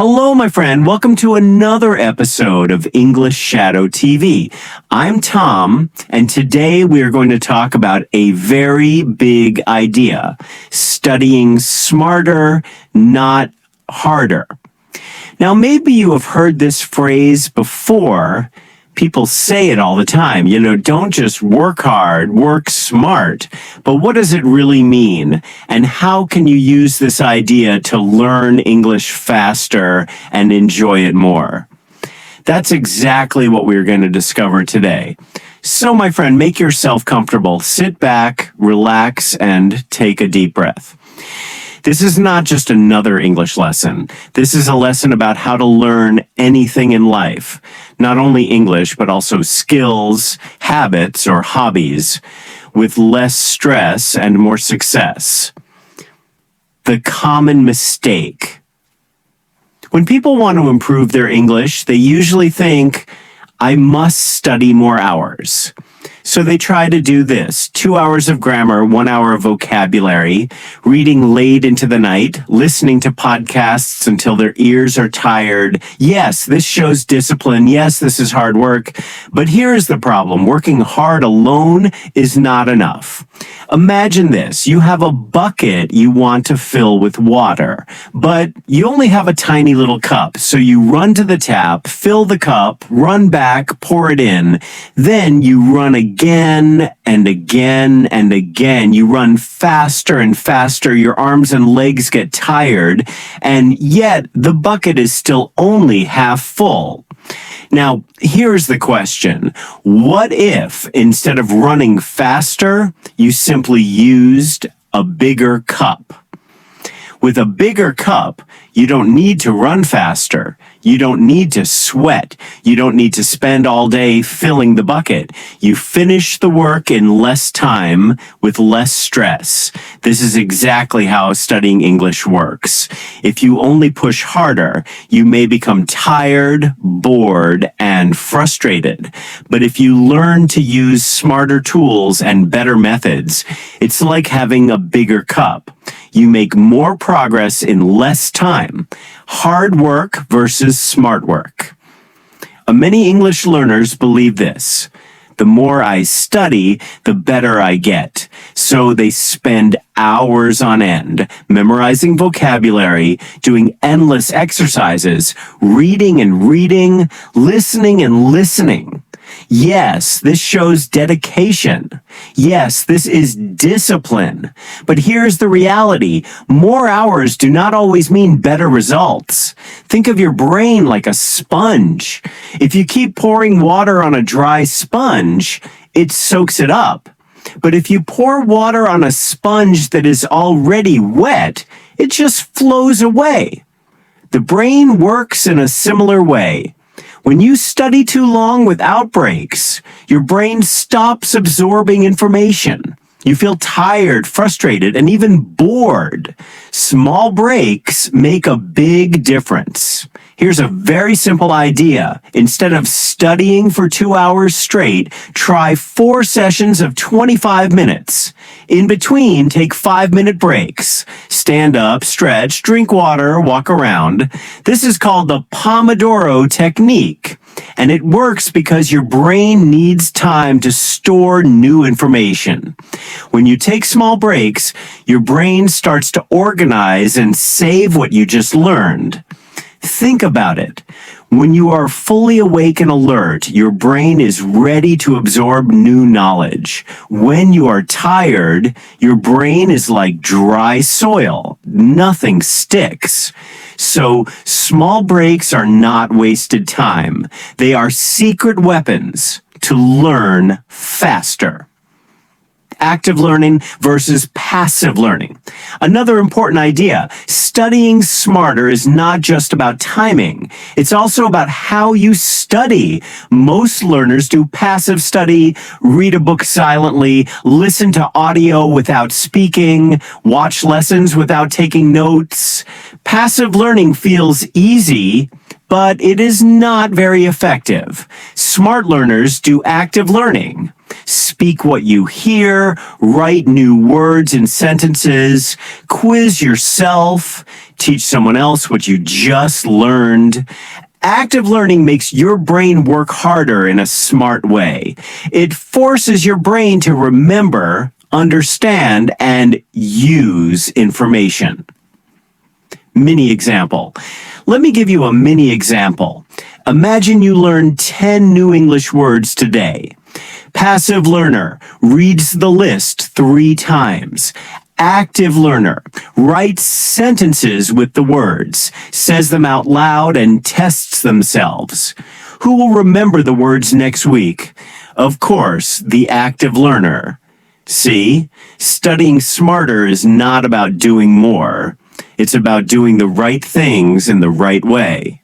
Hello, my friend. Welcome to another episode of English Shadow TV. I'm Tom, and today we are going to talk about a very big idea: studying smarter, not harder. Now, maybe you have heard this phrase before. People say it all the time. Don't just work hard, work smart. But what does it really mean? And how can you use this idea to learn English faster and enjoy it more? That's exactly what we're going to discover today. So, my friend, make yourself comfortable. Sit back, relax, and take a deep breath. This is not just another English lesson. This is a lesson about how to learn anything in life. Not only English, but also skills, habits, or hobbies with less stress and more success. The common mistake. When people want to improve their English, they usually think, I must study more hours. So they try to do this: 2 hours of grammar, 1 hour of vocabulary, reading late into the night, listening to podcasts until their ears are tired. Yes, this shows discipline. Yes, this is hard work. But here's the problem. Working hard alone is not enough. Imagine this. You have a bucket you want to fill with water, but you only have a tiny little cup. So you run to the tap, fill the cup, run back, pour it in. Then you run again and again and again. You run faster and faster. Your arms and legs get tired, and yet the bucket is still only half full. Now, here's the question. What if, instead of running faster, you simply used a bigger cup? With a bigger cup, you don't need to run faster. You don't need to sweat. You don't need to spend all day filling the bucket. You finish the work in less time with less stress. This is exactly how studying English works. If you only push harder, you may become tired, bored, and frustrated. But if you learn to use smarter tools and better methods, it's like having a bigger cup. You make more progress in less time. Hard work versus smart work. Many English learners believe this. The more I study, the better I get. So they spend hours on end memorizing vocabulary, doing endless exercises, reading and reading, listening and listening. Yes, this shows dedication. Yes, this is discipline. But here's the reality. More hours do not always mean better results. Think of your brain like a sponge. If you keep pouring water on a dry sponge, it soaks it up. But if you pour water on a sponge that is already wet, it just flows away. The brain works in a similar way. When you study too long without breaks, your brain stops absorbing information. You feel tired, frustrated, and even bored. Small breaks make a big difference. Here's a very simple idea. Instead of studying for 2 hours straight, try 4 sessions of 25 minutes. In between, take 5-minute breaks. Stand up, stretch, drink water, walk around. This is called the Pomodoro technique. And it works because your brain needs time to store new information. When you take small breaks, your brain starts to organize and save what you just learned. Think about it. When you are fully awake and alert, your brain is ready to absorb new knowledge. When you are tired, your brain is like dry soil. Nothing sticks. So small breaks are not wasted time. They are secret weapons to learn faster. Active learning versus passive learning. Another important idea: studying smarter is not just about timing. It's also about how you study. Most learners do passive study, read a book silently, listen to audio without speaking, watch lessons without taking notes. Passive learning feels easy but it is not very effective. Smart learners do active learning. Speak what you hear, write new words and sentences, quiz yourself, teach someone else what you just learned. Active learning makes your brain work harder in a smart way. It forces your brain to remember, understand, and use information. Mini example. Let me give you a mini example. Imagine you learn 10 new English words today. Passive learner reads the list 3 times. Active learner writes sentences with the words, says them out loud, and tests themselves. Who will remember the words next week? Of course, the active learner. See, studying smarter is not about doing more. It's about doing the right things in the right way.